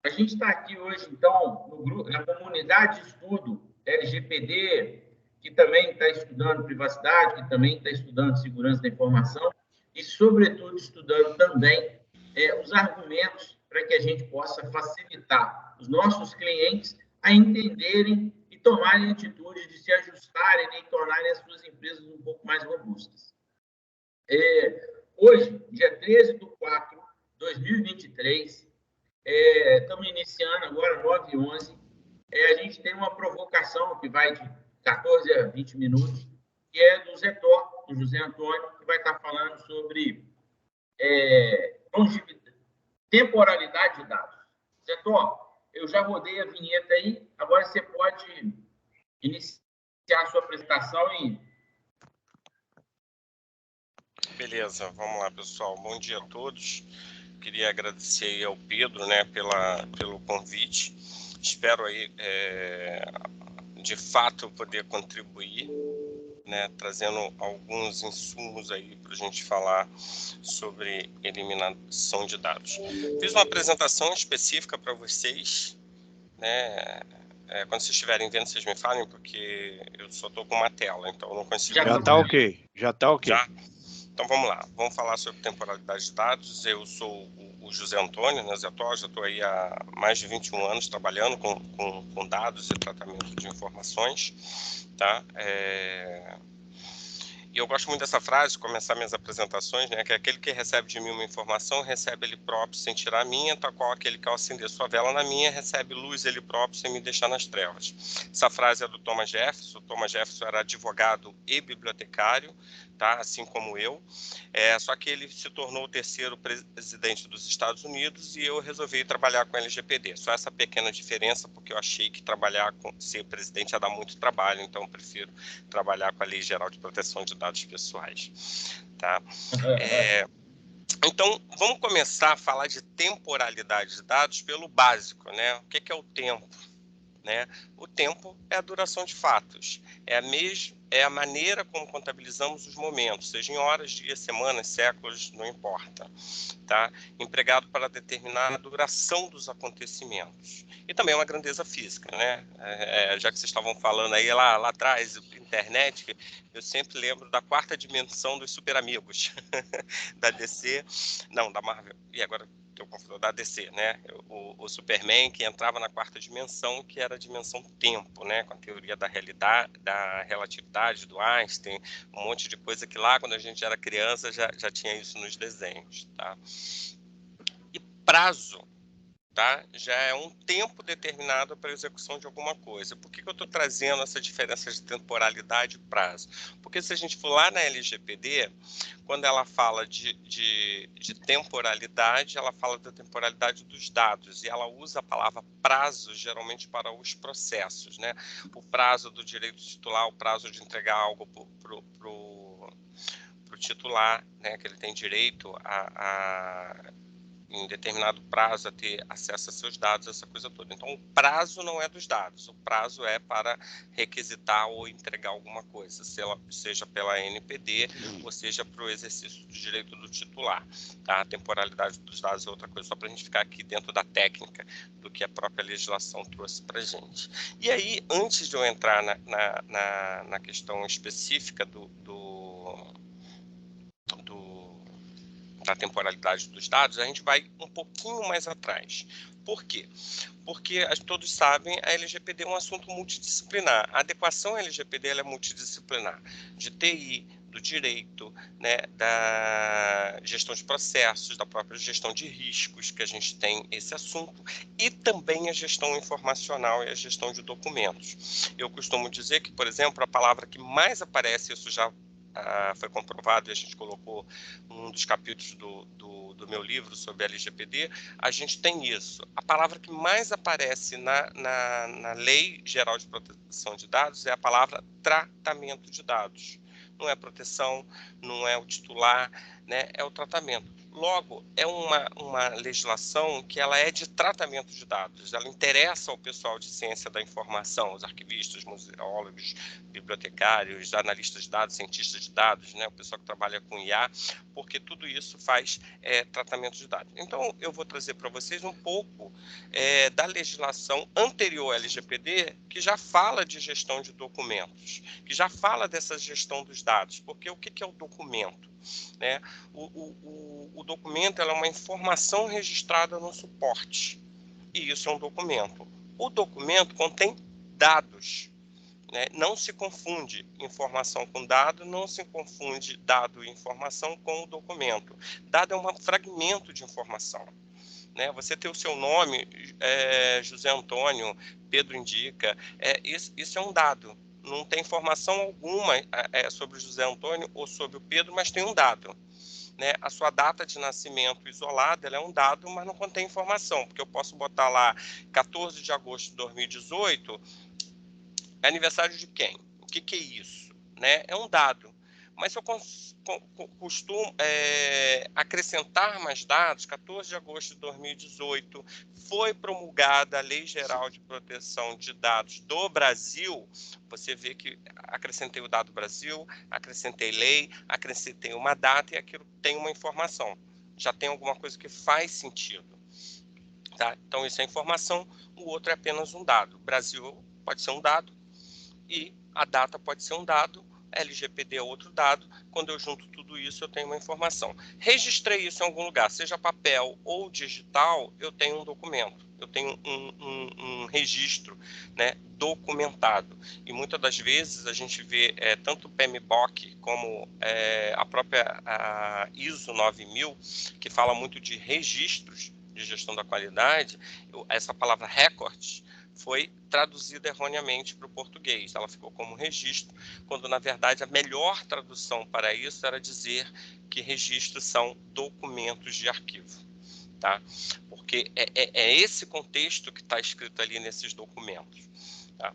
A gente está aqui hoje, então, no grupo, na comunidade de estudo LGPD, que também está estudando privacidade, que também está estudando segurança da informação e, sobretudo, estudando também os argumentos para que a gente possa facilitar os nossos clientes a entenderem e tomarem atitudes de se ajustarem e tornarem as suas empresas um pouco mais robustas. Hoje, dia 13/4/2023, estamos iniciando agora, 9h11, a gente tem uma provocação que vai de 14 a 20 minutos, que é do Zetor, do José Antônio, que vai estar falando sobre temporalidade de dados. Zetor, eu já rodei a vinheta aí, agora você pode iniciar a sua apresentação e... Beleza, vamos lá, pessoal. Bom dia a todos. Queria agradecer aí ao Pedro, né, pelo convite. Espero aí, de fato, poder contribuir, né, trazendo alguns insumos aí para a gente falar sobre eliminação de dados. Fiz uma apresentação específica para vocês, né? Quando vocês estiverem vendo, vocês me falem, porque eu só estou com uma tela, então eu não consigo... Já está ok, já está ok. Já? Então vamos lá, vamos falar sobre temporalidade de dados. Eu sou o José Antônio, né, Zetor, já estou aí há mais de 21 anos trabalhando com dados e tratamento de informações, tá? E eu gosto muito dessa frase, começar minhas apresentações, né, que é aquele que recebe de mim uma informação, recebe ele próprio sem tirar a minha, tal qual aquele que ao acender sua vela na minha, recebe luz ele próprio sem me deixar nas trevas. Essa frase é do Thomas Jefferson. O Thomas Jefferson era advogado e bibliotecário, tá, assim como eu, só que ele se tornou o terceiro presidente dos Estados Unidos e eu resolvi trabalhar com LGPD. Só essa pequena diferença, porque eu achei que ser presidente ia dar muito trabalho, então eu prefiro trabalhar com a Lei Geral de Proteção de Dados Pessoais, tá? Então, vamos começar a falar de temporalidade de dados pelo básico, né? O que é o tempo? Né? O tempo é a duração de fatos, é a maneira como contabilizamos os momentos, seja em horas, dias, semanas, séculos, não importa, tá? Empregado para determinar a duração dos acontecimentos. E também é uma grandeza física, né? Já que vocês estavam falando aí lá atrás, internet, eu sempre lembro da quarta dimensão dos Super Amigos, da DC, não, da Marvel, e agora... da DC, né? O Superman que entrava na quarta dimensão, que era a dimensão tempo, né? Com a teoria da realidade, da relatividade do Einstein, um monte de coisa que lá, quando a gente era criança, já tinha isso nos desenhos, tá? E prazo, tá? Já é um tempo determinado para a execução de alguma coisa. Por que eu estou trazendo essa diferença de temporalidade e prazo? Porque se a gente for lá na LGPD, quando ela fala de temporalidade, ela fala da temporalidade dos dados, e ela usa a palavra prazo geralmente para os processos, né? O prazo do direito titular, o prazo de entregar algo para o titular, né? Que ele tem direito em determinado prazo a ter acesso a seus dados, essa coisa toda. Então, o prazo não é dos dados, o prazo é para requisitar ou entregar alguma coisa, seja pela NPD, ou seja para o exercício do direito do titular. Tá? A temporalidade dos dados é outra coisa, só para a gente ficar aqui dentro da técnica do que a própria legislação trouxe para a gente. E aí, antes de eu entrar na questão específica da temporalidade dos dados, a gente vai um pouquinho mais atrás. Por quê? Porque todos sabem, a LGPD é um assunto multidisciplinar. A adequação à LGPD ela é multidisciplinar, de TI, do direito, né, da gestão de processos, da própria gestão de riscos, que a gente tem esse assunto, e também a gestão informacional e a gestão de documentos. Eu costumo dizer que, por exemplo, a palavra que mais aparece, isso já foi comprovado e a gente colocou um dos capítulos do meu livro sobre LGPD, a gente tem isso. A palavra que mais aparece na Lei Geral de Proteção de Dados é a palavra tratamento de dados. Não é proteção, não é o titular, né? É o tratamento. Logo, é uma legislação que ela é de tratamento de dados, ela interessa ao pessoal de ciência da informação, os arquivistas, museólogos, bibliotecários, analistas de dados, cientistas de dados, né, o pessoal que trabalha com IA, porque tudo isso faz tratamento de dados. Então, eu vou trazer para vocês um pouco da legislação anterior à LGPD, que já fala de gestão de documentos, que já fala dessa gestão dos dados, porque o que é o documento? Né? O documento é uma informação registrada no suporte, e isso é um documento. O documento contém dados, né? Não se confunde informação com dado, não se confunde dado e informação com o documento. Dado é um fragmento de informação. Né? Você tem o seu nome, José Antônio, Pedro indica, isso é um dado. Não tem informação alguma sobre o José Antônio ou sobre o Pedro, mas tem um dado. Né? A sua data de nascimento isolada, ela é um dado, mas não contém informação, porque eu posso botar lá 14 de agosto de 2018, é aniversário de quem? O que é isso? Né? É um dado. Mas se eu costumo acrescentar mais dados, 14 de agosto de 2018, foi promulgada a Lei Geral de Proteção de Dados do Brasil, você vê que acrescentei o dado Brasil, acrescentei lei, acrescentei uma data e aquilo tem uma informação. Já tem alguma coisa que faz sentido. Tá? Então, isso é informação, o outro é apenas um dado. Brasil pode ser um dado e a data pode ser um dado, LGPD é outro dado. Quando eu junto tudo isso, eu tenho uma informação. Registrei isso em algum lugar, seja papel ou digital, eu tenho um documento, eu tenho um registro, né, documentado. E muitas das vezes a gente vê tanto o PMBOK como a própria ISO 9000, que fala muito de registros de gestão da qualidade. Essa palavra records foi traduzida erroneamente para o português. Ela ficou como registro, quando, na verdade, a melhor tradução para isso era dizer que registros são documentos de arquivo. Tá? Porque é esse contexto que está escrito ali nesses documentos. Tá?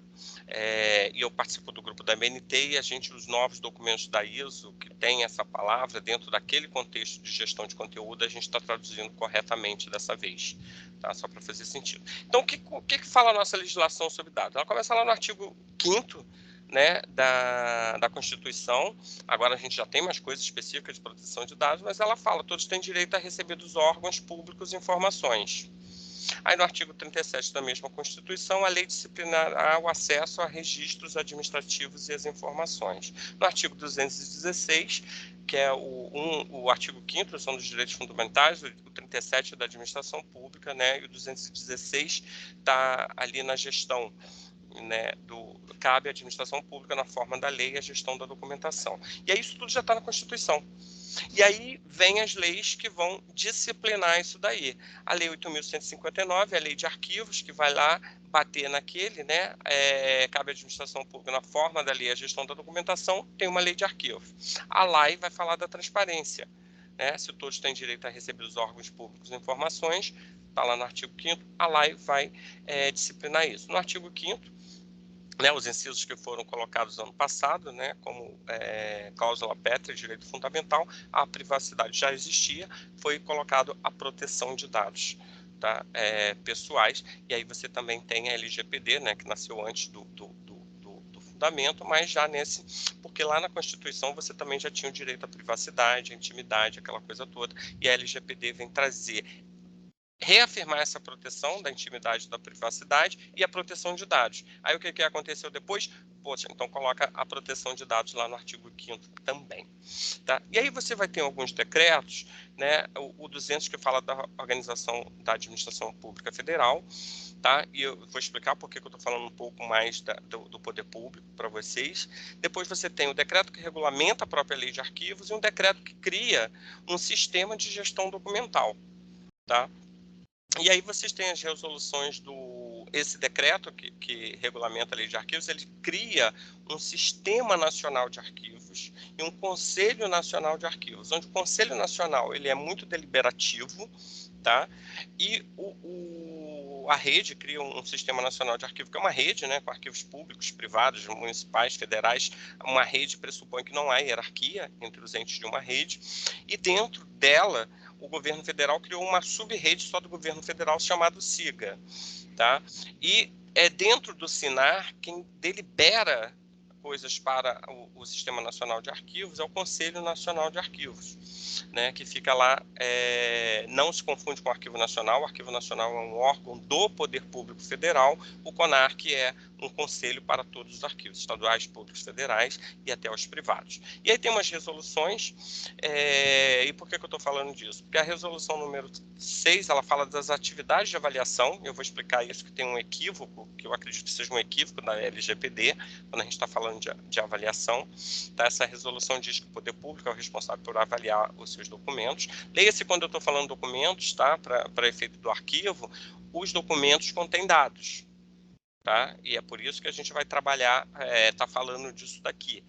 E eu participo do grupo da BNT e os novos documentos da ISO, que tem essa palavra, dentro daquele contexto de gestão de conteúdo, a gente está traduzindo corretamente dessa vez, tá? Só para fazer sentido. Então, o que fala a nossa legislação sobre dados? Ela começa lá no artigo 5º, né, da Constituição. Agora a gente já tem mais coisas específicas de proteção de dados, mas ela fala: todos têm direito a receber dos órgãos públicos informações. Aí no artigo 37 da mesma Constituição, a lei disciplinará o acesso a registros administrativos e as informações. No artigo 216, que é o artigo 5º, são dos direitos fundamentais, o 37 é da administração pública, né, e o 216 está ali na gestão, né, cabe à administração pública, na forma da lei, a gestão da documentação. E aí isso tudo já está na Constituição. E aí vem as leis que vão disciplinar isso daí. A Lei 8.159, a Lei de Arquivos, que vai lá bater naquele, né? Cabe à administração pública, na forma da lei, a gestão da documentação, tem uma Lei de Arquivos. A LAI vai falar da transparência, né? Se todos têm direito a receber dos órgãos públicos informações, está lá no artigo 5º, a LAI vai disciplinar isso. No artigo 5º, né, os incisos que foram colocados ano passado, né, como cláusula pétrea, direito fundamental, a privacidade já existia, foi colocado a proteção de dados, tá, pessoais, e aí você também tem a LGPD, né, que nasceu antes do fundamento, mas já porque lá na Constituição você também já tinha o direito à privacidade, à intimidade, aquela coisa toda, e a LGPD vem reafirmar essa proteção da intimidade, da privacidade e a proteção de dados. Aí o que aconteceu depois? Poxa, então coloca a proteção de dados lá no artigo 5º também. Tá? E aí você vai ter alguns decretos, né? O 200 que fala da organização da administração pública federal, tá? E eu vou explicar porque que eu estou falando um pouco mais do poder público para vocês. Depois você tem o decreto que regulamenta a própria lei de arquivos e um decreto que cria um sistema de gestão documental, tá? E aí vocês têm as resoluções esse decreto que regulamenta a lei de arquivos, ele cria um sistema nacional de arquivos e um Conselho Nacional de Arquivos, onde o Conselho Nacional ele é muito deliberativo, tá? E a rede cria um sistema nacional de arquivo, que é uma rede, né, com arquivos públicos, privados, municipais, federais. Uma rede pressupõe que não há hierarquia entre os entes de uma rede, e dentro dela o governo federal criou uma sub-rede só do governo federal chamado SIGA, tá? E é dentro do SINAR quem delibera coisas para o Sistema Nacional de Arquivos é o Conselho Nacional de Arquivos, né, que fica lá, não se confunde com o Arquivo Nacional. O Arquivo Nacional é um órgão do Poder Público Federal, o CONARC é um conselho para todos os arquivos, estaduais, públicos, federais e até os privados. E aí tem umas resoluções, e por que eu estou falando disso? Porque a resolução número 6, ela fala das atividades de avaliação. Eu vou explicar isso, que tem um equívoco, que eu acredito que seja um equívoco da LGPD, quando a gente está falando de avaliação. Tá? Essa resolução diz que o poder público é o responsável por avaliar os seus documentos. Leia-se quando eu estou falando documentos, tá? Para efeito do arquivo, os documentos contêm dados. Tá? E é por isso que a gente vai trabalhar, tá falando disso daqui.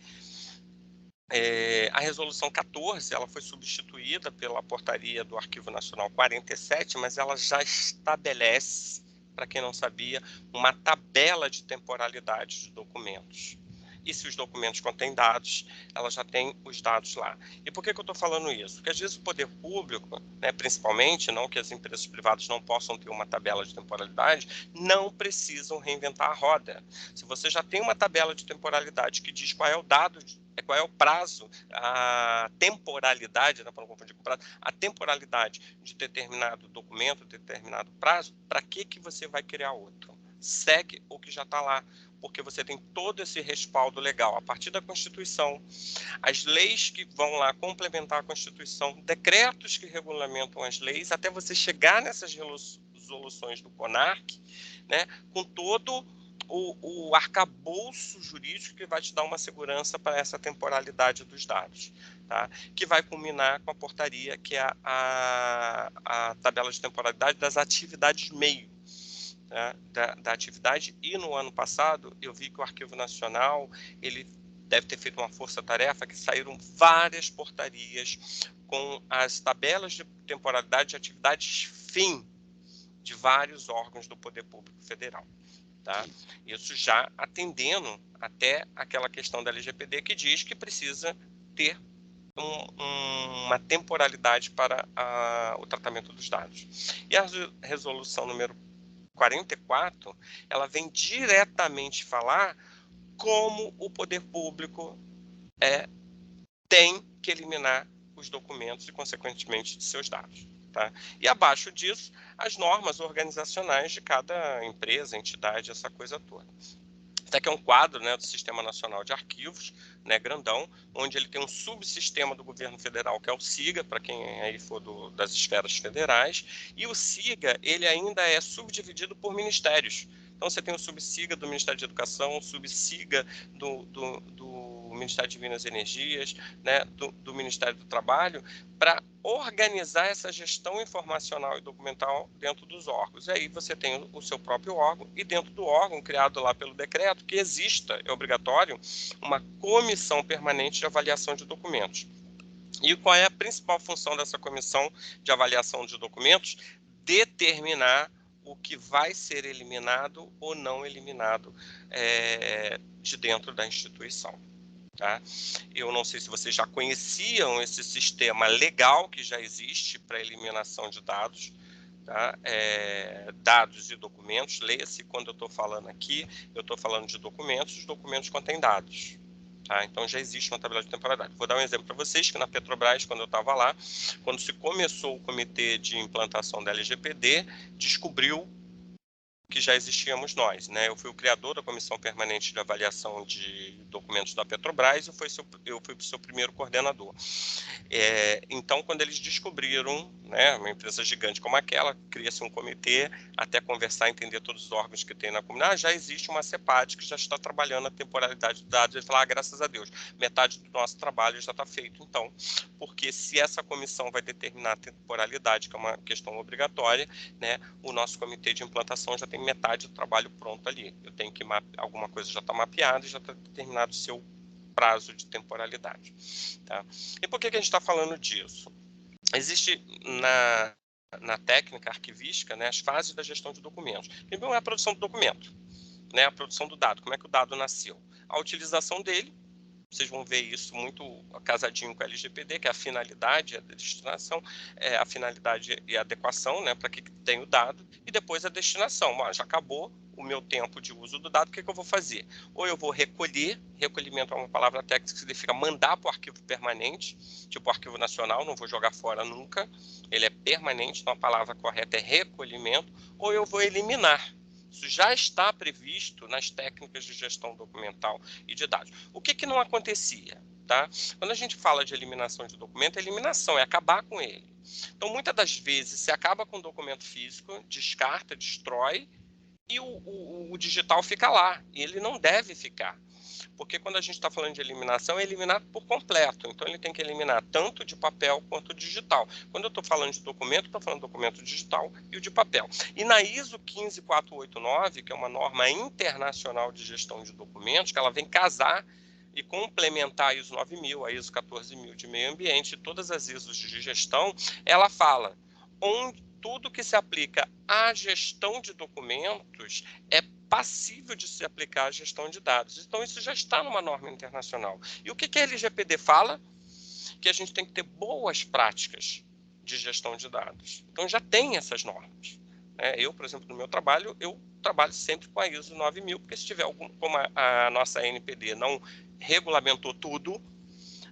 A resolução 14, ela foi substituída pela portaria do Arquivo Nacional 47, mas ela já estabelece, para quem não sabia, uma tabela de temporalidade de documentos. E se os documentos contêm dados, ela já tem os dados lá. E por que eu estou falando isso? Porque às vezes o poder público, né, principalmente, não que as empresas privadas não possam ter uma tabela de temporalidade, não precisam reinventar a roda. Se você já tem uma tabela de temporalidade que diz qual é o dado, qual é o prazo, a temporalidade, né, para não confundir com prazo, a temporalidade de determinado documento, determinado prazo, para que você vai criar outro? Segue o que já está lá, porque você tem todo esse respaldo legal a partir da Constituição, as leis que vão lá complementar a Constituição, decretos que regulamentam as leis, até você chegar nessas resoluções do CONARC, né, com todo o arcabouço jurídico que vai te dar uma segurança para essa temporalidade dos dados, tá? Que vai culminar com a portaria, que é a tabela de temporalidade das atividades meio, né, da atividade. E no ano passado eu vi que o Arquivo Nacional, ele deve ter feito uma força-tarefa, que saíram várias portarias com as tabelas de temporalidade de atividades fim de vários órgãos do Poder Público Federal. Tá? Isso já atendendo até aquela questão da LGPD, que diz que precisa ter uma temporalidade para o tratamento dos dados. E a resolução número 44, ela vem diretamente falar como o poder público tem que eliminar os documentos e, consequentemente, de seus dados. Tá? E abaixo disso, as normas organizacionais de cada empresa, entidade, essa coisa toda. Até que é um quadro, né, do Sistema Nacional de Arquivos, né, grandão, onde ele tem um subsistema do governo federal, que é o SIGA, para quem aí for das esferas federais, e o SIGA, ele ainda é subdividido por ministérios. Então, você tem o subSIGA do Ministério de Educação, o subSIGA do Ministério de Minas e Energias, né, do Ministério do Trabalho, para organizar essa gestão informacional e documental dentro dos órgãos. E aí você tem o seu próprio órgão, e dentro do órgão, criado lá pelo decreto, que exista, é obrigatório, uma comissão permanente de avaliação de documentos. E qual é a principal função dessa comissão de avaliação de documentos? Determinar o que vai ser eliminado ou não eliminado de dentro da instituição. Tá? Eu não sei se vocês já conheciam esse sistema legal que já existe para eliminação de dados, tá? Dados e documentos. Leia-se quando eu estou falando aqui, eu estou falando de documentos, os documentos contêm dados. Tá? Então já existe uma tabela de temporalidade. Vou dar um exemplo para vocês, que na Petrobras, quando eu estava lá, quando se começou o comitê de implantação da LGPD, descobriu que já existíamos nós, né? Eu fui o criador da Comissão Permanente de Avaliação de Documentos da Petrobras, eu fui o seu primeiro coordenador. Então, quando eles descobriram, né, uma empresa gigante como aquela, cria-se um comitê até conversar, entender todos os órgãos que tem na comunidade. Já existe uma CEPAD que já está trabalhando a temporalidade de dados. Ele fala, graças a Deus, metade do nosso trabalho já está feito. Então, porque se essa comissão vai determinar a temporalidade, que é uma questão obrigatória, né, o nosso comitê de implantação já tem metade do trabalho pronto ali. Eu tenho que alguma coisa já está mapeada e já está determinado o seu prazo de temporalidade. Tá? E por que a gente está falando disso? Existe na técnica arquivística, né, as fases da gestão de documentos. Primeiro é a produção do documento, né, a produção do dado, como é que o dado nasceu. A utilização dele, vocês vão ver isso muito casadinho com a LGPD, que é a finalidade, a destinação, a finalidade e a adequação, né, para que tem o dado, e depois a destinação. Já acabou o meu tempo de uso do dado, o que eu vou fazer? Ou eu vou recolher, recolhimento é uma palavra técnica que significa mandar para o arquivo permanente, tipo arquivo nacional, não vou jogar fora nunca, ele é permanente, então a palavra correta é recolhimento, ou eu vou eliminar. Isso já está previsto nas técnicas de gestão documental e de dados. O que não acontecia? Tá? Quando a gente fala de eliminação de documento, a eliminação é acabar com ele. Então, muitas das vezes, você acaba com o documento físico, descarta, destrói, e o digital fica lá, e ele não deve ficar. Porque quando a gente está falando de eliminação, é eliminar por completo. Então, ele tem que eliminar tanto de papel quanto digital. Quando eu estou falando de documento, estou falando do documento digital e o de papel. E na ISO 15489, que é uma norma internacional de gestão de documentos, que ela vem casar e complementar a ISO 9000, a ISO 14000 de meio ambiente, e todas as ISOs de gestão, ela fala onde tudo que se aplica à gestão de documentos é passível de se aplicar à gestão de dados. Então, isso já está numa norma internacional. E o que a LGPD fala? Que a gente tem que ter boas práticas de gestão de dados. Então, já tem essas normas. Eu, por exemplo, no meu trabalho, eu trabalho sempre com a ISO 9000, porque se tiver algum, como a nossa NPD não regulamentou tudo,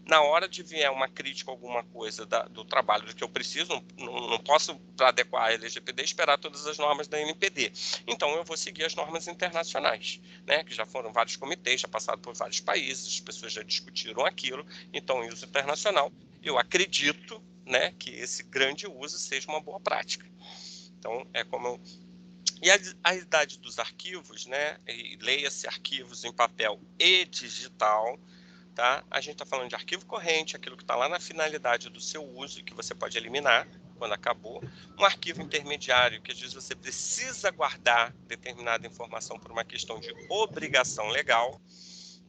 na hora de vier uma crítica, alguma coisa do trabalho do que eu preciso, não posso, para adequar a LGPD, esperar todas as normas da NPD. Então, eu vou seguir as normas internacionais, né, que já foram vários comitês, já passaram por vários países, as pessoas já discutiram aquilo. Então, uso internacional, eu acredito, né, que esse grande uso seja uma boa prática. Então, é como eu... E a idade dos arquivos, né, leia-se arquivos em papel e digital. Tá? A gente está falando de arquivo corrente, aquilo que está lá na finalidade do seu uso e que você pode eliminar quando acabou. Um arquivo intermediário, que às vezes você precisa guardar determinada informação por uma questão de obrigação legal.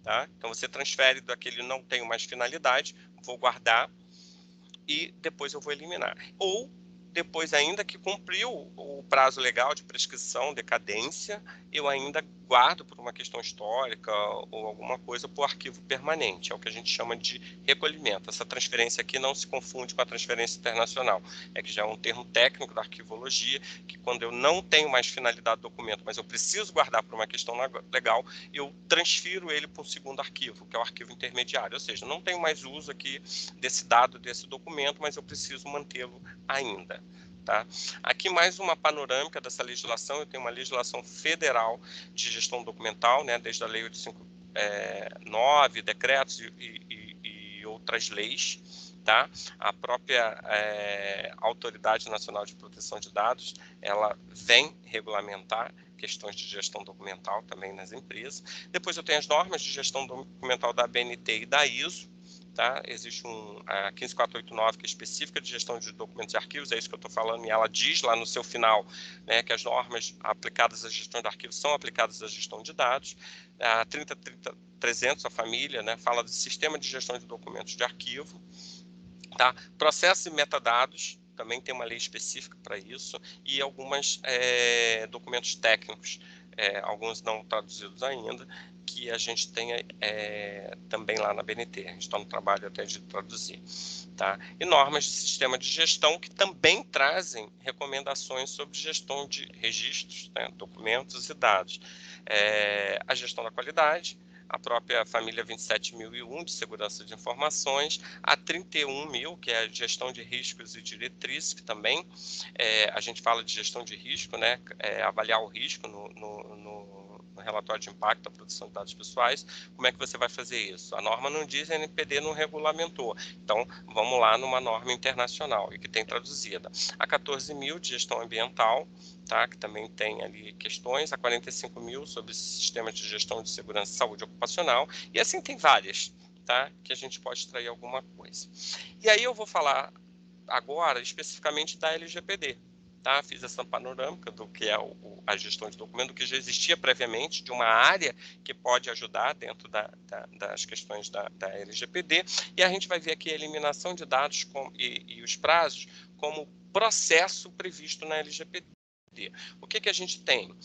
Tá? Então, você transfere daquele não tenho mais finalidade, vou guardar e depois eu vou eliminar. Ou depois, ainda que cumpriu o prazo legal de prescrição, decadência, eu ainda guardo por uma questão histórica ou alguma coisa para o arquivo permanente. É o que a gente chama de recolhimento. Essa transferência aqui não se confunde com a transferência internacional. É que já é um termo técnico da arquivologia, que quando eu não tenho mais finalidade do documento, mas eu preciso guardar por uma questão legal, eu transfiro ele para um segundo arquivo, que é o arquivo intermediário. Ou seja, não tenho mais uso aqui desse dado, desse documento, mas eu preciso mantê-lo ainda. Tá? Aqui mais uma panorâmica dessa legislação. Eu tenho uma legislação federal de gestão documental, né, desde a Lei 859, decretos e outras leis. Tá? A própria Autoridade Nacional de Proteção de Dados, ela vem regulamentar questões de gestão documental também nas empresas. Depois eu tenho as normas de gestão documental da ABNT e da ISO. Tá? Existe a 15489, que é específica de gestão de documentos e arquivos, é isso que eu estou falando, e ela diz lá no seu final, né, que as normas aplicadas à gestão de arquivos são aplicadas à gestão de dados. A 30300, a família, né, fala do sistema de gestão de documentos de arquivo. Tá? Processos e metadados, também tem uma lei específica para isso, e alguns documentos técnicos, alguns não traduzidos ainda, que a gente tem também lá na BNT. A gente está no trabalho até de traduzir. Tá? E normas de sistema de gestão que também trazem recomendações sobre gestão de registros, né, documentos e dados. A gestão da qualidade, a própria família 27001 de segurança de informações, a 31000, que é a gestão de riscos e diretrizes, que também a gente fala de gestão de risco, né, avaliar o risco no relatório de impacto da produção de dados pessoais. Como é que você vai fazer isso? A norma não diz, a NPD não regulamentou. Então, vamos lá numa norma internacional e que tem traduzida. A 14000 de gestão ambiental, tá? Que também tem ali questões. A 45000 sobre sistemas de gestão de segurança e saúde ocupacional. E assim tem várias, tá? Que a gente pode extrair alguma coisa. E aí eu vou falar agora especificamente da LGPD. Tá? Fiz essa panorâmica do que é a gestão de documento, do que já existia previamente, de uma área que pode ajudar dentro das questões da LGPD, e a gente vai ver aqui a eliminação de dados e os prazos como processo previsto na LGPD. O que a gente tem?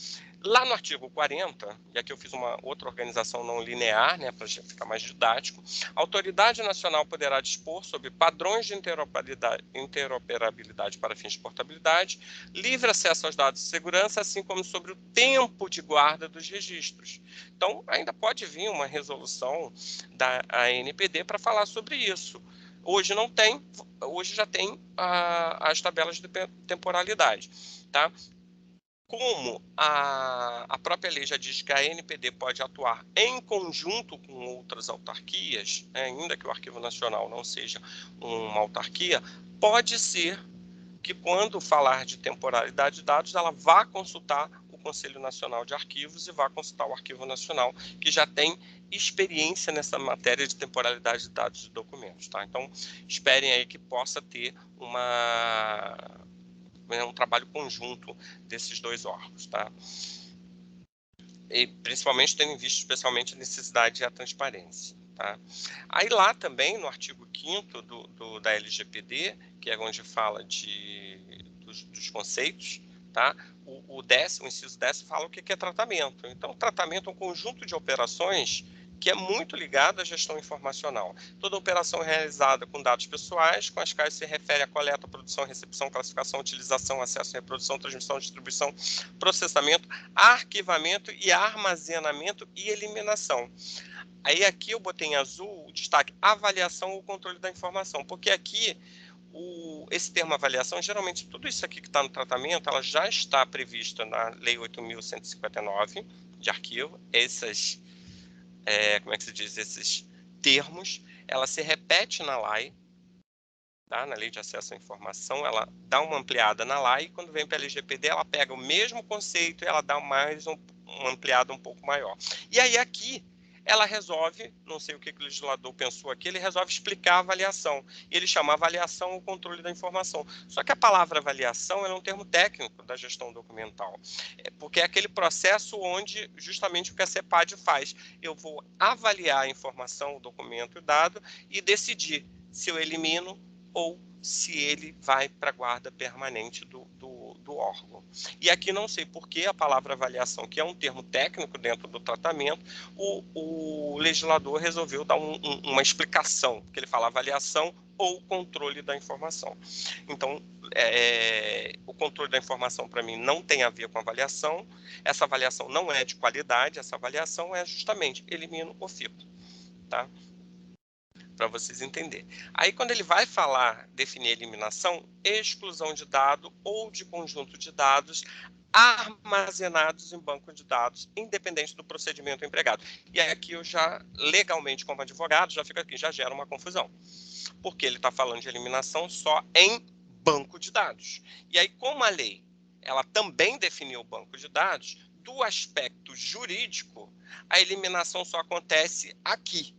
Lá no artigo 40, e aqui eu fiz uma outra organização não linear, né, para ficar mais didático, a autoridade nacional poderá dispor sobre padrões de interoperabilidade para fins de portabilidade, livre acesso aos dados de segurança, assim como sobre o tempo de guarda dos registros. Então, ainda pode vir uma resolução da ANPD para falar sobre isso. Hoje não tem, hoje já tem as tabelas de temporalidade, tá? Como a própria lei já diz que a ANPD pode atuar em conjunto com outras autarquias, né, ainda que o Arquivo Nacional não seja uma autarquia, pode ser que quando falar de temporalidade de dados, ela vá consultar o Conselho Nacional de Arquivos e vá consultar o Arquivo Nacional, que já tem experiência nessa matéria de temporalidade de dados de documentos. Tá? Então, esperem aí que possa ter um trabalho conjunto desses dois órgãos, tá? E principalmente tendo em vista especialmente a necessidade e a transparência, tá? Aí lá também, no artigo 5º da LGPD, que é onde fala dos conceitos, tá? O inciso 10 fala o que é tratamento. Então, tratamento é um conjunto de operações que é muito ligado à gestão informacional. Toda operação realizada com dados pessoais, com as quais se refere à coleta, produção, recepção, classificação, utilização, acesso, reprodução, transmissão, distribuição, processamento, arquivamento e armazenamento e eliminação. Aí aqui eu botei em azul o destaque avaliação ou controle da informação, porque aqui esse termo avaliação, geralmente tudo isso aqui que está no tratamento, ela já está prevista na Lei 8.159 de arquivo, como é que se diz, esses termos, ela se repete na LAI, tá? Na Lei de Acesso à Informação, ela dá uma ampliada na LAI, e quando vem para a LGPD, ela pega o mesmo conceito e ela dá mais uma ampliada um pouco maior. E aí aqui, ela resolve, não sei o que o legislador pensou aqui, ele resolve explicar a avaliação. E ele chama avaliação o controle da informação. Só que a palavra avaliação é um termo técnico da gestão documental. Porque é aquele processo onde justamente o que a CEPAD faz. Eu vou avaliar a informação, o documento, o dado e decidir se eu elimino ou se ele vai para a guarda permanente do órgão. E aqui não sei por que a palavra avaliação, que é um termo técnico dentro do tratamento, o legislador resolveu dar uma explicação, porque ele fala avaliação ou controle da informação. Então, o controle da informação, para mim, não tem a ver com avaliação. Essa avaliação não é de qualidade, essa avaliação é justamente elimino ou fico, tá? Para vocês entenderem. Aí, quando ele vai definir eliminação, exclusão de dado ou de conjunto de dados armazenados em banco de dados, independente do procedimento empregado. E aí, aqui eu já, legalmente, como advogado, já fica aqui, já gera uma confusão. Porque ele está falando de eliminação só em banco de dados. E aí, como a lei, ela também definiu o banco de dados, do aspecto jurídico, a eliminação só acontece aqui.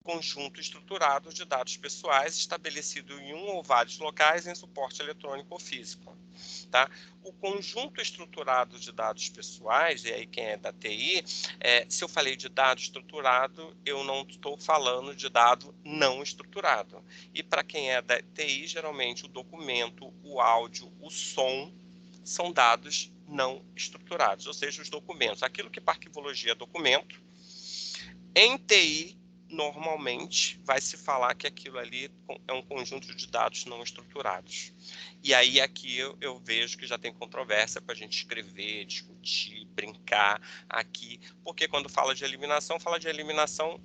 Conjunto estruturado de dados pessoais estabelecido em um ou vários locais em suporte eletrônico ou físico. Tá? O conjunto estruturado de dados pessoais, e aí quem é da TI, se eu falei de dado estruturado, eu não estou falando de dado não estruturado. E para quem é da TI, geralmente o documento, o áudio, o som são dados não estruturados, ou seja, os documentos. Aquilo que para arquivologia é documento, em TI, normalmente vai se falar que aquilo ali é um conjunto de dados não estruturados. E aí aqui eu vejo que já tem controvérsia para a gente escrever, discutir, brincar aqui, porque quando fala de eliminação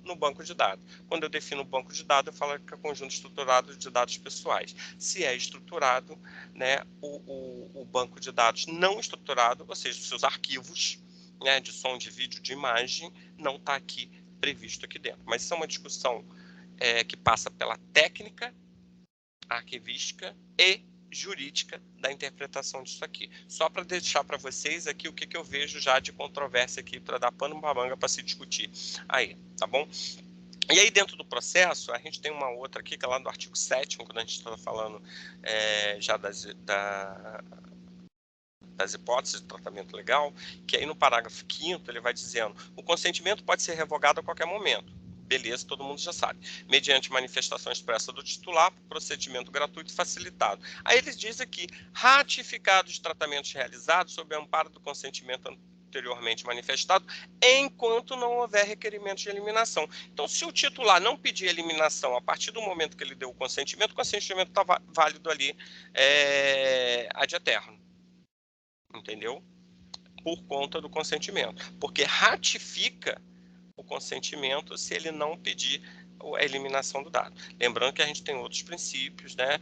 no banco de dados. Quando eu defino o banco de dados, eu falo que é conjunto estruturado de dados pessoais. Se é estruturado, né, o banco de dados não estruturado, ou seja, os seus arquivos, né, de som, de vídeo, de imagem, não está aqui previsto aqui dentro. Mas isso é uma discussão que passa pela técnica arquivística e jurídica da interpretação disso aqui. Só para deixar para vocês aqui o que eu vejo já de controvérsia aqui, para dar pano para manga para se discutir aí, tá bom? E aí dentro do processo, a gente tem uma outra aqui, que é lá do artigo 7º, quando a gente está falando já das hipóteses de tratamento legal, que aí no parágrafo 5º ele vai dizendo: o consentimento pode ser revogado a qualquer momento. Beleza, todo mundo já sabe. Mediante manifestação expressa do titular, procedimento gratuito e facilitado. Aí eles dizem aqui: ratificados os tratamentos realizados sob o amparo do consentimento ulteriormente manifestado, enquanto não houver requerimento de eliminação. Então, se o titular não pedir eliminação a partir do momento que ele deu o consentimento está válido ali ad eterno. Entendeu? Por conta do consentimento. Porque ratifica o consentimento se ele não pedir a eliminação do dado. Lembrando que a gente tem outros princípios, né,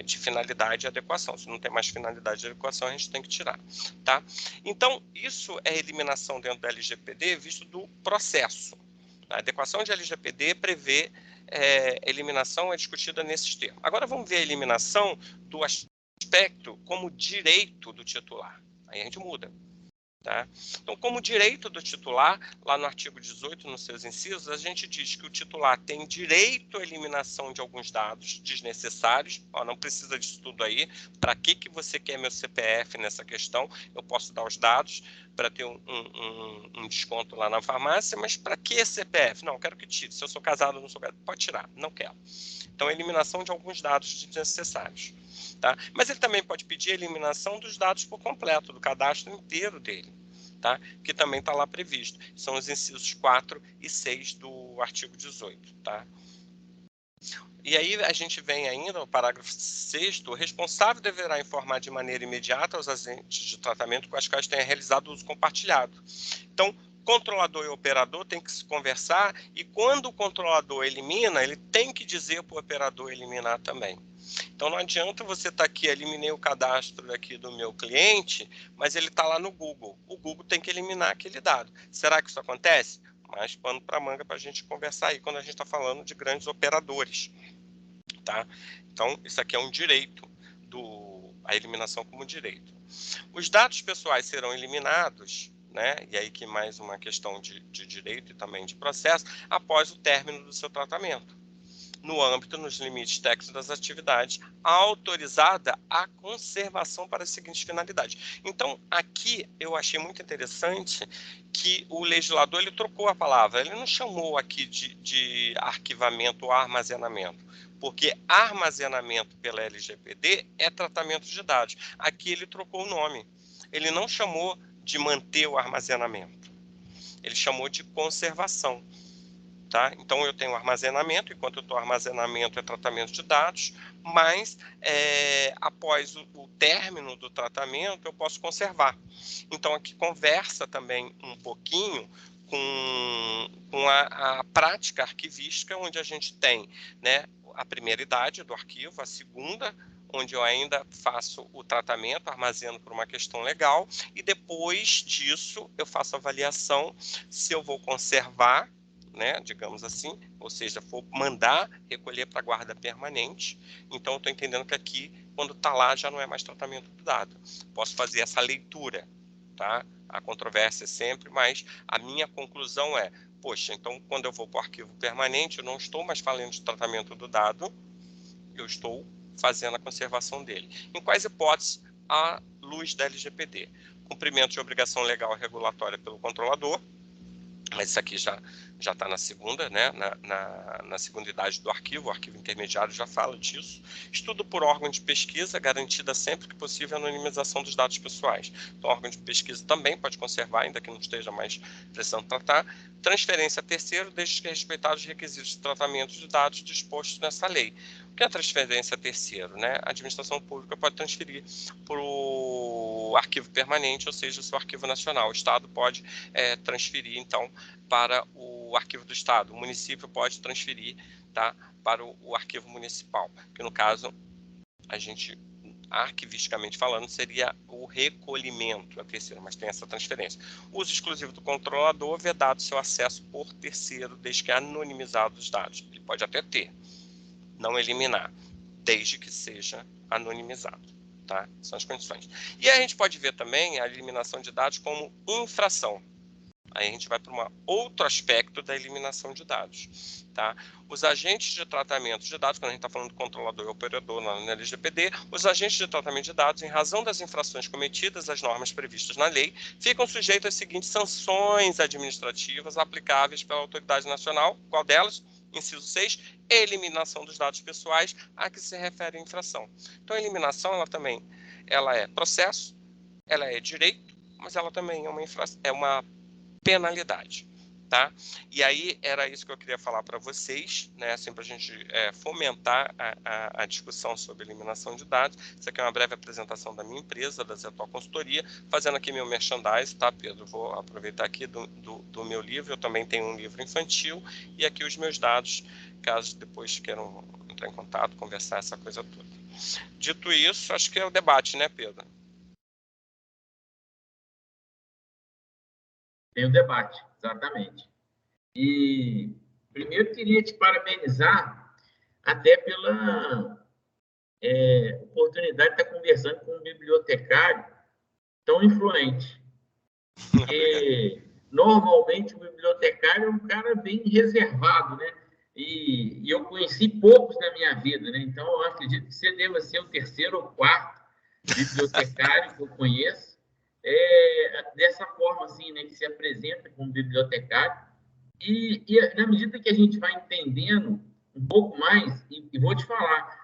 de finalidade e adequação. Se não tem mais finalidade e adequação, a gente tem que tirar. Tá? Então, isso é eliminação dentro da LGPD visto do processo. A adequação de LGPD prevê eliminação é discutida nesses termos. Agora vamos ver a eliminação do aspecto como direito do titular. Aí a gente muda. Tá? Então, como direito do titular, lá no artigo 18, nos seus incisos, a gente diz que o titular tem direito à eliminação de alguns dados desnecessários. Não precisa disso tudo aí. Para que você quer meu CPF nessa questão? Eu posso dar os dados para ter um desconto lá na farmácia, mas para que CPF? Não, quero que tire. Se eu sou casado ou não sou casado, pode tirar. Não quero. Então, a eliminação de alguns dados desnecessários. Tá? Mas ele também pode pedir a eliminação dos dados por completo, do cadastro inteiro dele, tá? Que também está lá previsto. São os incisos 4 e 6 do artigo 18. Tá? E aí a gente vem ainda no parágrafo 6º, o responsável deverá informar de maneira imediata aos agentes de tratamento com as quais tenha realizado o uso compartilhado. Então, controlador e operador tem que se conversar e quando o controlador elimina, ele tem que dizer para o operador eliminar também. Então não adianta você estar aqui, eliminei o cadastro aqui do meu cliente, mas ele está lá no Google. O Google tem que eliminar aquele dado. Será que isso acontece? Mais pano para manga para a gente conversar aí quando a gente está falando de grandes operadores. Tá? Então isso aqui é um direito, a eliminação como direito. Os dados pessoais serão eliminados, né? E aí que mais uma questão de direito e também de processo, após o término do seu tratamento. No âmbito, nos limites técnicos das atividades, autorizada a conservação para as seguintes finalidades. Então, aqui eu achei muito interessante que o legislador ele trocou a palavra, ele não chamou aqui de arquivamento ou armazenamento, porque armazenamento pela LGPD é tratamento de dados. Aqui ele trocou o nome, ele não chamou de manter o armazenamento, ele chamou de conservação. Tá? Então, eu tenho armazenamento, enquanto eu estou armazenamento é tratamento de dados, mas após o término do tratamento, eu posso conservar. Então, aqui conversa também um pouquinho com a prática arquivística, onde a gente tem, né, a primeira idade do arquivo, a segunda, onde eu ainda faço o tratamento, armazeno por uma questão legal, e depois disso eu faço a avaliação se eu vou conservar, né, digamos assim, ou seja, for mandar recolher para guarda permanente. Então, eu estou entendendo que aqui, quando está lá, já não é mais tratamento do dado. Posso fazer essa leitura, tá? A controvérsia é sempre, mas a minha conclusão é, poxa, então, quando eu vou para o arquivo permanente, eu não estou mais falando de tratamento do dado, eu estou fazendo a conservação dele. Em quais hipóteses, à luz da LGPD? Cumprimento de obrigação legal regulatória pelo controlador, mas isso aqui já está na segunda, né? na segunda idade do arquivo, o arquivo intermediário já fala disso. Estudo por órgão de pesquisa, garantida sempre que possível a anonimização dos dados pessoais. Então, o órgão de pesquisa também pode conservar, ainda que não esteja mais precisando tratar. Transferência a terceiro, desde que respeitados os requisitos de tratamento de dados dispostos nessa lei. O que é a transferência a terceiro? Né? A administração pública pode transferir para o arquivo permanente, ou seja, o seu arquivo nacional. O Estado pode transferir, então, para o arquivo do Estado. O município pode transferir, tá, para o arquivo municipal, que no caso, a gente, arquivisticamente falando, seria o recolhimento, a terceira, mas tem essa transferência. Uso exclusivo do controlador, vedado seu acesso por terceiro, desde que anonimizado os dados. Ele pode até ter, não eliminar, desde que seja anonimizado. Tá? São as condições. E aí a gente pode ver também a eliminação de dados como infração. Aí a gente vai para um outro aspecto da eliminação de dados. Tá? Os agentes de tratamento de dados, quando a gente está falando do controlador e operador na LGPD, os agentes de tratamento de dados, em razão das infrações cometidas às normas previstas na lei, ficam sujeitos às seguintes sanções administrativas aplicáveis pela autoridade nacional. Qual delas? Inciso 6, eliminação dos dados pessoais a que se refere a infração. Então, a eliminação, ela é processo, ela é direito mas ela também é uma penalidade. Tá? E aí era isso que eu queria falar para vocês, né? Assim, para a gente fomentar a discussão sobre eliminação de dados. Isso aqui é uma breve apresentação da minha empresa, da Zetó Consultoria, fazendo aqui meu merchandise, tá, Pedro? Vou aproveitar aqui do meu livro, eu também tenho um livro infantil, e aqui os meus dados, caso depois queiram entrar em contato, conversar, essa coisa toda. Dito isso, acho que é o debate, né, Pedro? Tem o debate, exatamente. E primeiro queria te parabenizar até pela oportunidade de estar conversando com um bibliotecário tão influente. Porque normalmente o bibliotecário é um cara bem reservado, né? E eu conheci poucos na minha vida, né? Então eu acredito que você deva ser o terceiro ou quarto bibliotecário que eu conheço, dessa forma assim, né? Que se apresenta como bibliotecário. E na medida que a gente vai entendendo um pouco mais, e vou te falar,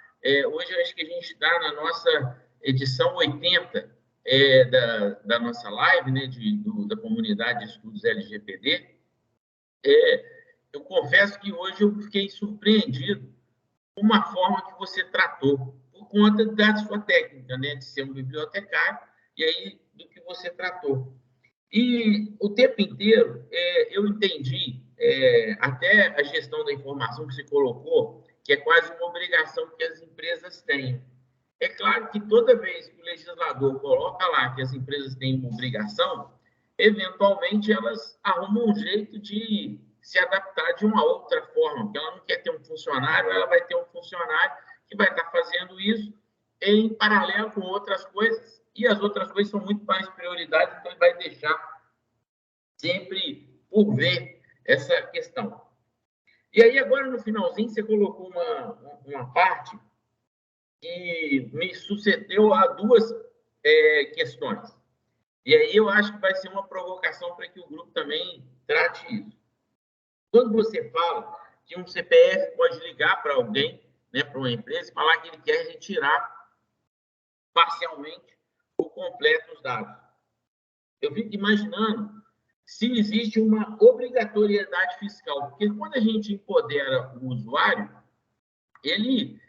hoje eu acho que a gente está na nossa edição 80 da nossa live, né, da comunidade de estudos LGPD. Eu confesso que hoje eu fiquei surpreendido com uma forma que você tratou, por conta da sua técnica, né, de ser um bibliotecário, e aí do que você tratou. E o tempo inteiro eu entendi, até a gestão da informação que você colocou, que é quase uma obrigação que as empresas têm. É claro que toda vez que o legislador coloca lá que as empresas têm uma obrigação, eventualmente elas arrumam um jeito de se adaptar de uma outra forma, porque ela não quer ter um funcionário, ela vai ter um funcionário que vai estar fazendo isso em paralelo com outras coisas, e as outras coisas são muito mais prioridade, então ele vai deixar sempre por ver essa questão. E aí, agora no finalzinho, você colocou uma parte que me sucedeu a duas questões. E aí eu acho que vai ser uma provocação para que o grupo também trate isso. Quando você fala que um CPF pode ligar para alguém, né, para uma empresa, e falar que ele quer retirar parcialmente ou completo os dados. Eu fico imaginando se existe uma obrigatoriedade fiscal, porque quando a gente empodera o usuário, ele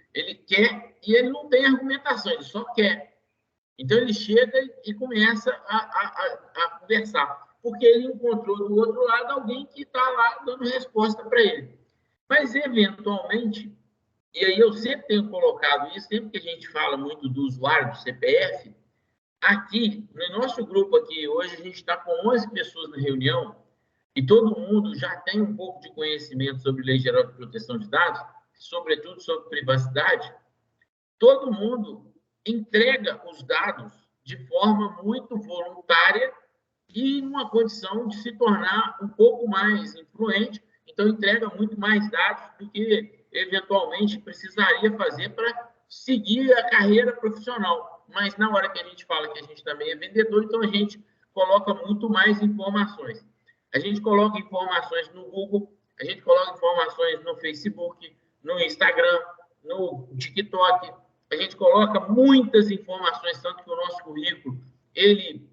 quer e ele não tem argumentação, ele só quer. Então ele chega e começa a conversar, porque ele encontrou do outro lado alguém que está lá dando resposta para ele. Mas, eventualmente, e aí eu sempre tenho colocado isso, sempre que a gente fala muito do usuário do CPF, aqui, no nosso grupo aqui, hoje a gente está com 11 pessoas na reunião, e todo mundo já tem um pouco de conhecimento sobre Lei Geral de Proteção de Dados, sobretudo sobre privacidade. Todo mundo entrega os dados de forma muito voluntária e numa condição de se tornar um pouco mais influente, então entrega muito mais dados do que eventualmente precisaria fazer para seguir a carreira profissional. Mas na hora que a gente fala que a gente também é vendedor, então a gente coloca muito mais informações. A gente coloca informações no Google, a gente coloca informações no Facebook, no Instagram, no TikTok, a gente coloca muitas informações, tanto que o nosso currículo ele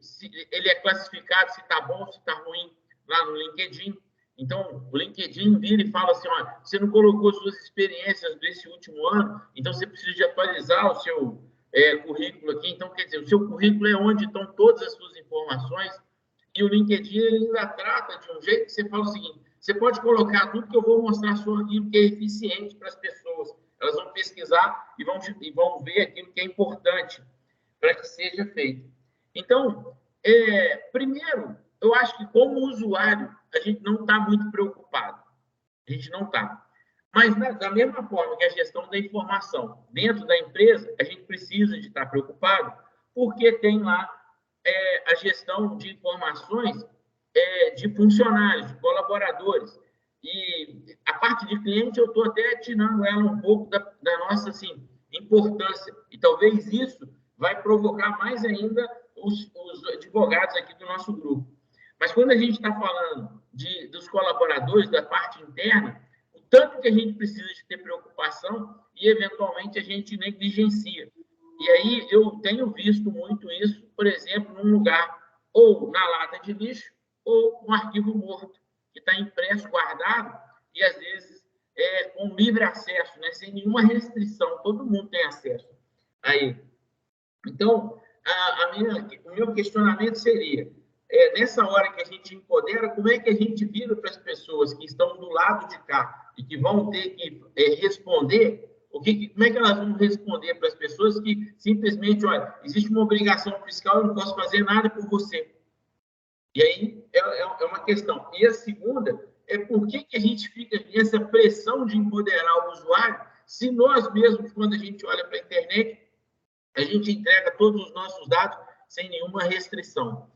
é classificado se está bom, se está ruim, lá no LinkedIn. Então, o LinkedIn vira e fala assim, olha, você não colocou suas experiências desse último ano, então você precisa de atualizar o seu currículo aqui. Então, quer dizer, o seu currículo é onde estão todas as suas informações, e o LinkedIn ele ainda trata de um jeito que você fala o seguinte, você pode colocar tudo que eu vou mostrar só aquilo que é eficiente para as pessoas. Elas vão pesquisar e vão ver aquilo que é importante para que seja feito. Então, primeiro, eu acho que como usuário, a gente não está muito preocupado. A gente não está. Mas, da mesma forma que a gestão da informação dentro da empresa, a gente precisa de estar preocupado, porque tem lá a gestão de informações de funcionários, de colaboradores. E a parte de cliente, eu estou até tirando ela um pouco da nossa assim, importância. E talvez isso vai provocar mais ainda os advogados aqui do nosso grupo. Mas quando a gente está falando dos colaboradores, da parte interna, o tanto que a gente precisa de ter preocupação e, eventualmente, a gente negligencia. E aí eu tenho visto muito isso, por exemplo, num lugar ou na lata de lixo, ou um arquivo morto, que está impresso, guardado, e às vezes com livre acesso, né? Sem nenhuma restrição, todo mundo tem acesso a ele. Então, o meu questionamento seria, nessa hora que a gente empodera, como é que a gente vira para as pessoas que estão do lado de cá e que vão ter que responder, como é que elas vão responder para as pessoas que simplesmente, olha, existe uma obrigação fiscal, eu não posso fazer nada por você. E aí é uma questão. E a segunda é por que a gente fica nessa pressão de empoderar o usuário, se nós mesmos, quando a gente olha para a internet, a gente entrega todos os nossos dados sem nenhuma restrição.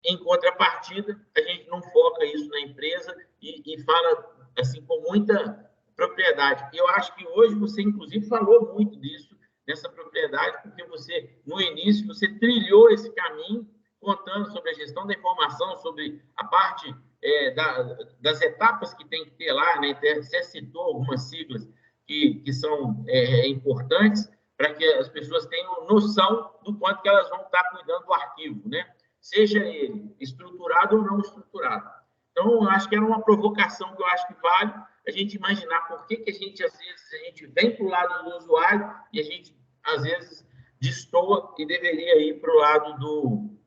Em contrapartida, a gente não foca isso na empresa e fala assim com muita propriedade. Eu acho que hoje você, inclusive, falou muito disso, nessa propriedade, porque você, no início, você trilhou esse caminho, contando sobre a gestão da informação, sobre a parte das etapas que tem que ter lá, né? Você citou algumas siglas que são importantes, para que as pessoas tenham noção do quanto que elas vão estar cuidando do arquivo, né? Seja ele estruturado ou não estruturado. Então, eu acho que era uma provocação que eu acho que vale a gente imaginar por que a gente, às vezes, a gente vem para o lado do usuário e a gente, às vezes, destoa e deveria ir para o lado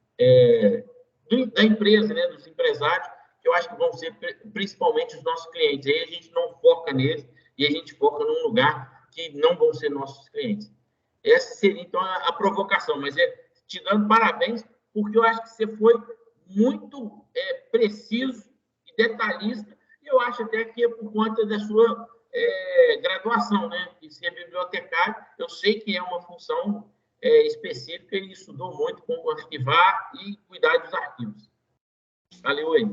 da empresa, né? Dos empresários, que eu acho que vão ser principalmente os nossos clientes. Aí a gente não foca neles e a gente foca num lugar que não vão ser nossos clientes. Essa seria, então, a provocação, mas te dando parabéns, porque eu acho que você foi muito preciso e detalhista, e eu acho até que é por conta da sua graduação, né? De ser bibliotecário, eu sei que é uma função específica e estudou muito como arquivar e cuidar dos arquivos. Valeu aí.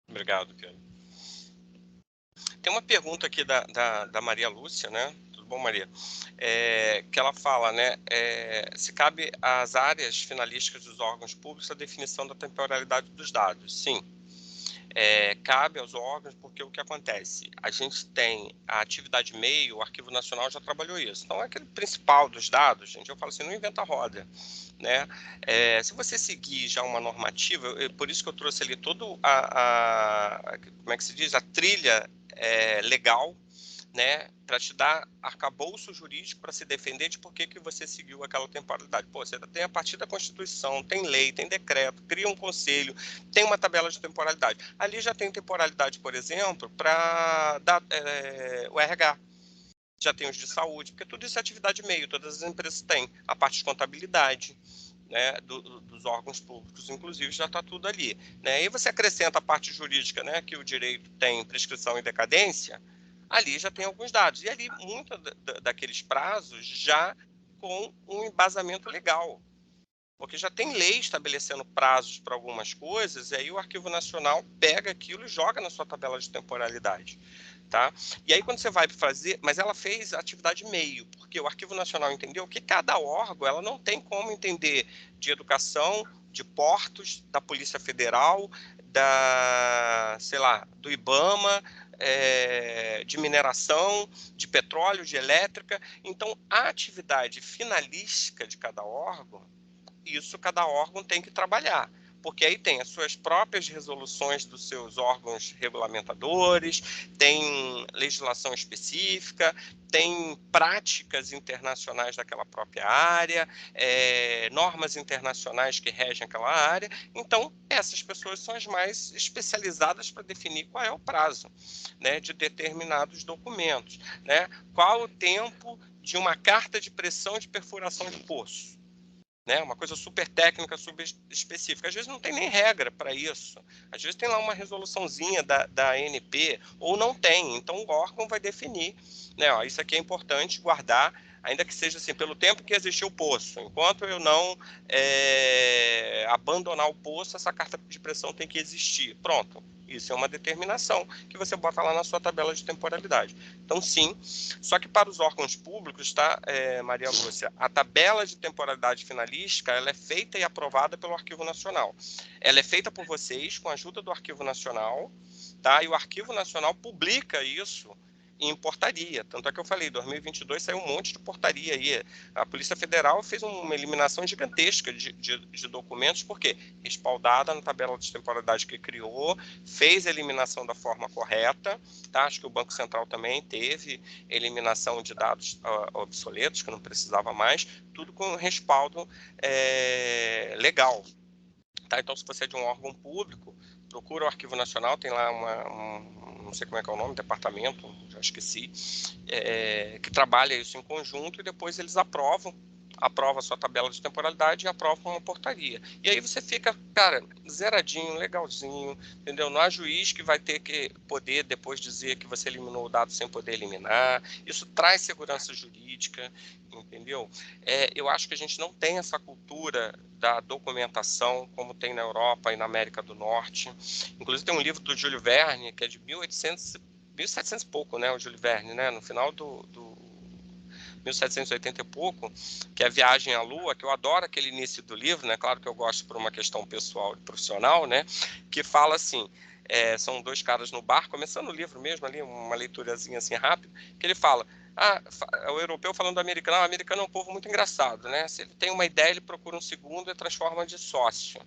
Obrigado, Pedro. Tem uma pergunta aqui da Maria Lúcia, né? Tudo bom, Maria? Que ela fala, né? Se cabe às áreas finalísticas dos órgãos públicos a definição da temporalidade dos dados. Sim. Cabe aos órgãos, porque o que acontece? A gente tem a atividade MEI, o Arquivo Nacional já trabalhou isso. Então, é aquele principal dos dados, gente, eu falo assim, não inventa roda, né? Se você seguir já uma normativa, por isso que eu trouxe ali todo como é que se diz? A trilha legal, né, para te dar arcabouço jurídico para se defender de por que você seguiu aquela temporalidade. Pô, você tem a partir da Constituição, tem lei, tem decreto, cria um conselho, tem uma tabela de temporalidade. Ali já tem temporalidade, por exemplo, para o RH. Já tem os de saúde, porque tudo isso é atividade meio, todas as empresas têm. A parte de contabilidade, né, dos órgãos públicos, inclusive, já está tudo ali. Né? E você acrescenta a parte jurídica, né, que o direito tem prescrição e decadência, ali já tem alguns dados. E ali, muitos daqueles prazos já com um embasamento legal. Porque já tem lei estabelecendo prazos para algumas coisas, e aí o Arquivo Nacional pega aquilo e joga na sua tabela de temporalidade. Tá? E aí quando você vai fazer, mas ela fez atividade meio, porque o Arquivo Nacional entendeu que cada órgão, ela não tem como entender de educação, de portos, da Polícia Federal, sei lá, do IBAMA, de mineração, de petróleo, de elétrica. Então, a atividade finalística de cada órgão, isso cada órgão tem que trabalhar, porque aí tem as suas próprias resoluções dos seus órgãos regulamentadores, tem legislação específica, tem práticas internacionais daquela própria área, normas internacionais que regem aquela área. Então, essas pessoas são as mais especializadas para definir qual é o prazo, né, de determinados documentos, né? Qual o tempo de uma carta de pressão de perfuração de poço? Né? Uma coisa super técnica, super específica. Às vezes não tem nem regra para isso. Às vezes tem lá uma resoluçãozinha da ANP, ou não tem. Então o órgão vai definir. Né? Ó, isso aqui é importante guardar, ainda que seja assim, pelo tempo que existiu o poço. Enquanto eu não abandonar o poço, essa carta de pressão tem que existir. Pronto. Isso é uma determinação que você bota lá na sua tabela de temporalidade. Então, sim, só que para os órgãos públicos, tá, Maria Lúcia, a tabela de temporalidade finalística, ela é feita e aprovada pelo Arquivo Nacional. Ela é feita por vocês, com a ajuda do Arquivo Nacional, tá? E o Arquivo Nacional publica isso em portaria. Tanto é que eu falei, 2022 saiu um monte de portaria aí. A Polícia Federal fez uma eliminação gigantesca de documentos, porque respaldada na tabela de temporalidade que criou, fez a eliminação da forma correta, tá? Acho que o Banco Central também teve eliminação de dados obsoletos, que não precisava mais, tudo com respaldo legal. Tá? Então, se você é de um órgão público, procura o Arquivo Nacional, tem lá não sei como é que é o nome, departamento, já esqueci, que trabalha isso em conjunto e depois eles aprova a sua tabela de temporalidade e aprova uma portaria. E aí você fica, cara, zeradinho, legalzinho, entendeu? Não há juiz que vai ter que poder depois dizer que você eliminou o dado sem poder eliminar. Isso traz segurança jurídica, entendeu? Eu acho que a gente não tem essa cultura da documentação como tem na Europa e na América do Norte. Inclusive tem um livro do Júlio Verne, que é de 1700 e pouco, né, o Júlio Verne, né, no final do 1780 e pouco, que é a Viagem à Lua, que eu adoro aquele início do livro, né? Claro que eu gosto por uma questão pessoal e profissional, né? Que fala assim, são dois caras no bar, começando o livro mesmo ali, uma leiturazinha assim rápida, que ele fala, o europeu falando do americano, o americano é um povo muito engraçado, né? Se ele tem uma ideia, ele procura um segundo e transforma de sócio,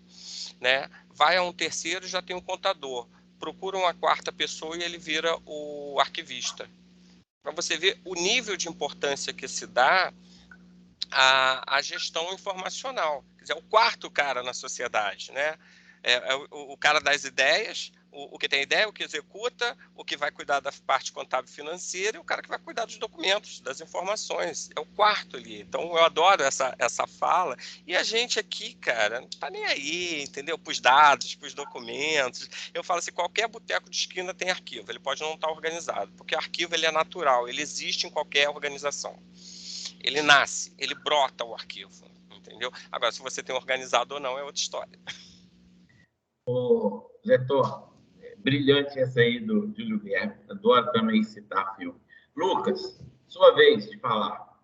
né? Vai a um terceiro e já tem um contador, procura uma quarta pessoa e ele vira o arquivista. Para você ver o nível de importância que se dá à gestão informacional. Quer dizer, é o quarto cara na sociedade, né? O cara das ideias, o que tem ideia, o que executa, o que vai cuidar da parte contábil financeira e o cara que vai cuidar dos documentos, das informações. É o quarto ali. Então, eu adoro essa fala. E a gente aqui, cara, não está nem aí, entendeu? Para os dados, para os documentos. Eu falo assim, qualquer boteco de esquina tem arquivo. Ele pode não estar organizado, porque o arquivo ele é natural, ele existe em qualquer organização. Ele nasce, ele brota o arquivo, entendeu? Agora, se você tem organizado ou não, é outra história. Ô, Zé Thor, brilhante essa aí do Júlio Verne. Adoro também citar filme. Lucas, sua vez de falar.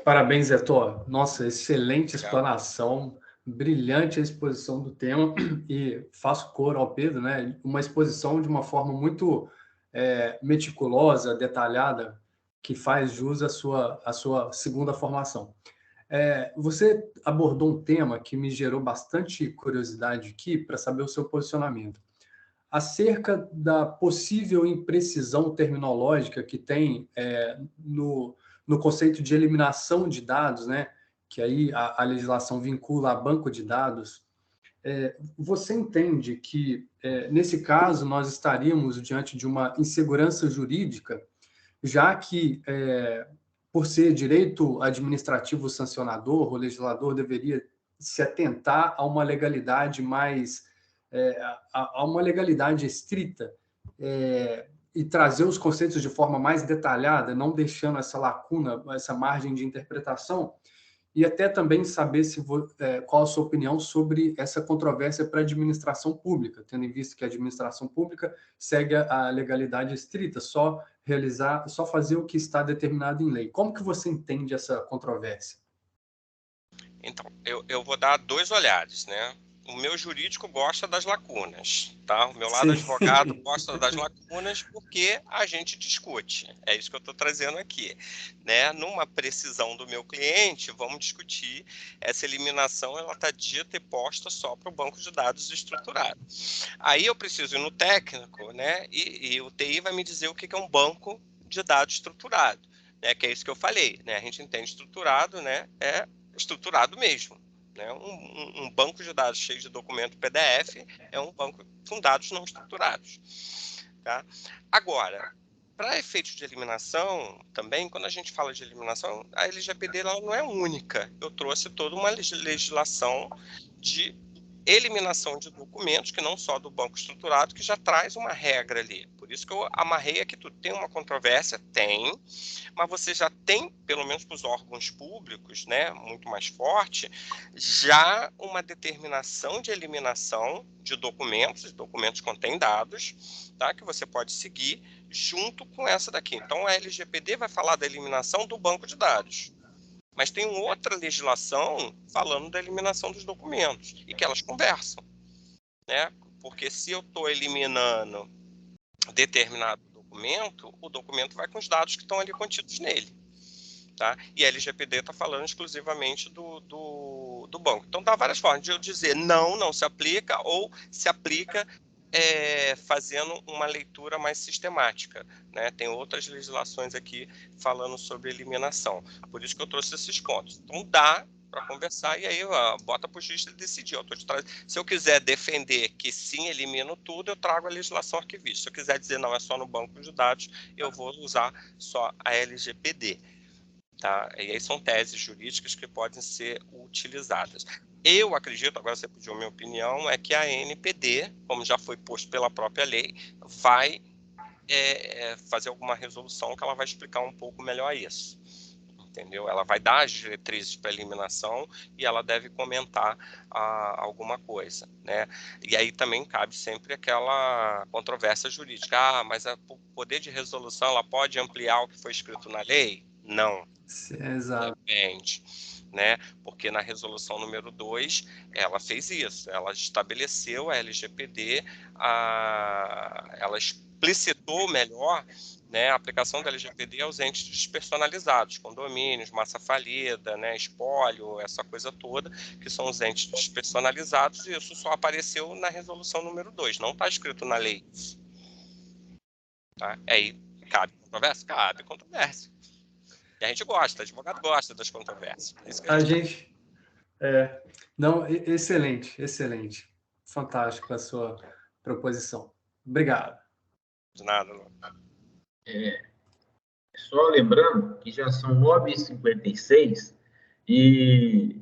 Parabéns, Zé Thor. Nossa, excelente explanação, brilhante a exposição do tema e faço coro ao Pedro, né? Uma exposição de uma forma muito meticulosa, detalhada, que faz jus à sua segunda formação. Você abordou um tema que me gerou bastante curiosidade aqui para saber o seu posicionamento. Acerca da possível imprecisão terminológica que tem no conceito de eliminação de dados, né? Que aí a legislação vincula a banco de dados. Você entende que, nesse caso, nós estaríamos diante de uma insegurança jurídica, já que, por ser direito administrativo sancionador, o legislador deveria se atentar a uma legalidade mais, a uma legalidade estrita, e trazer os conceitos de forma mais detalhada, não deixando essa lacuna, essa margem de interpretação, e até também saber qual a sua opinião sobre essa controvérsia para a administração pública, tendo em vista que a administração pública segue a legalidade estrita, só fazer o que está determinado em lei. Como que você entende essa controvérsia? Então, eu vou dar dois olhares, né? O meu jurídico gosta das lacunas, tá? O meu lado advogado gosta das lacunas porque a gente discute. É isso que eu estou trazendo aqui, né? Numa precisão do meu cliente, vamos discutir essa eliminação, ela está dita e posta só para o banco de dados estruturado. Aí eu preciso ir no técnico, né? E o TI vai me dizer o que é um banco de dados estruturado, né? Que é isso que eu falei, né? A gente entende estruturado, né? É estruturado mesmo. Né? Um banco de dados cheio de documento PDF é um banco com dados não estruturados. Tá? Agora, para efeitos de eliminação, também, quando a gente fala de eliminação, a LGPD ela não é única. Eu trouxe toda uma legislação de eliminação de documentos, que não só do banco estruturado, que já traz uma regra ali. Por isso que eu amarrei aqui tudo. Tem uma controvérsia? Tem, mas você já tem, pelo menos para os órgãos públicos, né, muito mais forte, já uma determinação de eliminação de documentos contêm dados, tá, que você pode seguir junto com essa daqui. Então, a LGPD vai falar da eliminação do banco de dados. Mas tem outra legislação falando da eliminação dos documentos e que elas conversam, né? Porque se eu estou eliminando determinado documento, o documento vai com os dados que estão ali contidos nele. Tá? E a LGPD está falando exclusivamente do banco. Então, dá várias formas de eu dizer não se aplica, ou se aplica fazendo uma leitura mais sistemática. Né? Tem outras legislações aqui falando sobre eliminação. Por isso que eu trouxe esses pontos. Então, dá para conversar e aí bota para o juiz decidir. Se eu quiser defender que sim, elimino tudo, eu trago a legislação arquivista. Se eu quiser dizer não, é só no banco de dados, eu vou usar só a LGPD. Tá? E aí são teses jurídicas que podem ser utilizadas. Eu acredito, agora você pediu a minha opinião, é que a ANPD, como já foi posto pela própria lei, vai fazer alguma resolução que ela vai explicar um pouco melhor isso. Entendeu? Ela vai dar as diretrizes para eliminação e ela deve comentar alguma coisa, né? E aí também cabe sempre aquela controvérsia jurídica. Mas o poder de resolução ela pode ampliar o que foi escrito na lei? Não. Exato. Depende, né? Porque na resolução número 2, ela fez isso. Ela estabeleceu a LGPD, ela explicitou melhor, né, a aplicação da LGPD aos entes despersonalizados, condomínios, massa falida, né, espólio, essa coisa toda, que são os entes despersonalizados, e isso só apareceu na resolução número 2, não está escrito na lei. Tá? Aí, cabe controvérsia? Cabe controvérsia. E a gente gosta, advogado gosta das controvérsias. É isso que a gente... Não, excelente. Fantástico a sua proposição. Obrigado. De nada, não. Só lembrando que já são 9h56 e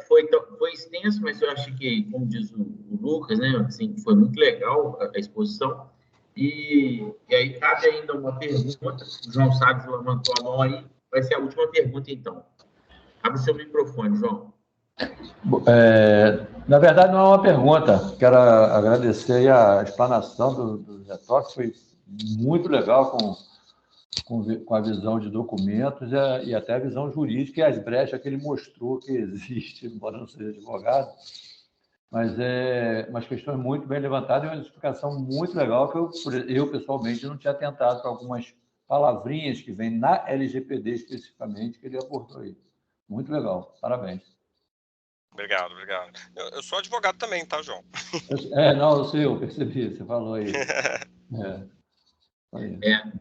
foi extenso, mas eu acho que, como diz o Lucas, né, assim, foi muito legal a exposição. E aí cabe ainda uma pergunta. O João Sábio levantou a mão aí. Vai ser a última pergunta, então. Abre o seu microfone, João. Na verdade, não é uma pergunta. Quero agradecer a explanação do Zetox, foi muito legal com a visão de documentos e até a visão jurídica e as brechas que ele mostrou que existe, embora não seja advogado. Mas é umas questões muito bem levantadas e uma explicação muito legal que eu pessoalmente, não tinha atentado para algumas palavrinhas que vêm na LGPD especificamente, que ele abordou aí. Muito legal. Parabéns. Obrigado. Eu sou advogado também, tá, João? Não, eu sei, eu percebi, você falou aí.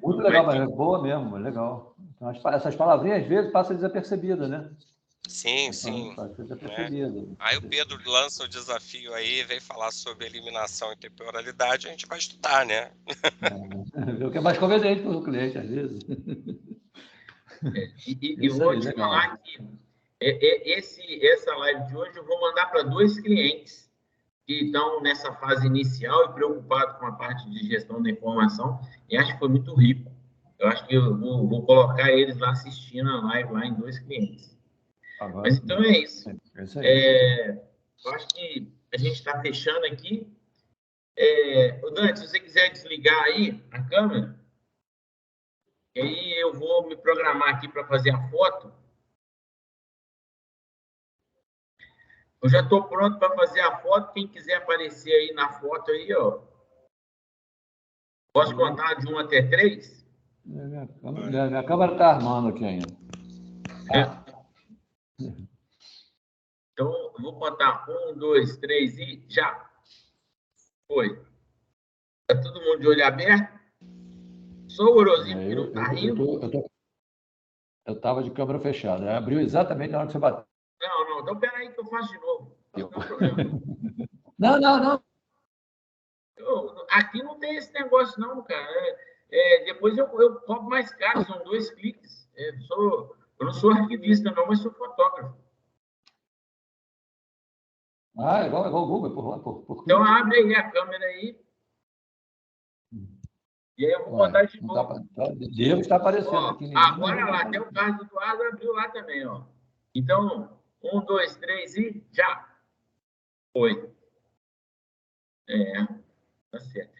Muito legal, mas é boa mesmo, é legal. Então, essas palavrinhas, às vezes, passam desapercebidas, né? Sim. Aí o Pedro lança o desafio aí, vem falar sobre eliminação e temporalidade, a gente vai estudar, né? Ver o que é mais conveniente para o cliente, às vezes. E vou te falar que essa live de hoje eu vou mandar para 2 clientes que estão nessa fase inicial e preocupados com a parte de gestão da informação, e acho que foi muito rico. Eu acho que eu vou colocar eles lá assistindo a live lá em 2 clientes. Mas então é isso. Eu acho que a gente está fechando aqui. Dante, se você quiser desligar aí a câmera, e aí eu vou me programar aqui para fazer a foto. Eu já estou pronto para fazer a foto. Quem quiser aparecer aí na foto aí, ó. Posso contar de 1 até 3? Minha câmera está armando aqui ainda. Então, eu vou contar 1, 2, 3 e já. Foi. Está todo mundo de olho aberto? Só o Orozinho que não está rindo. Eu estava de câmera fechada. Abriu exatamente na hora que você bateu. Não. Então, peraí que eu faço de novo. Não tem problema. Não. Aqui não tem esse negócio, não, cara. Depois eu cobro mais caro, são 2 cliques. Eu não sou arquivista, não, mas sou fotógrafo. Igual o Google, por Então, abre aí a câmera aí. E aí eu vou contar de novo. Devo estar aparecendo aqui. Agora lá, até o caso do Eduardo abriu lá também, ó. Então, 1, 2, 3 e já. Foi. Tá certo.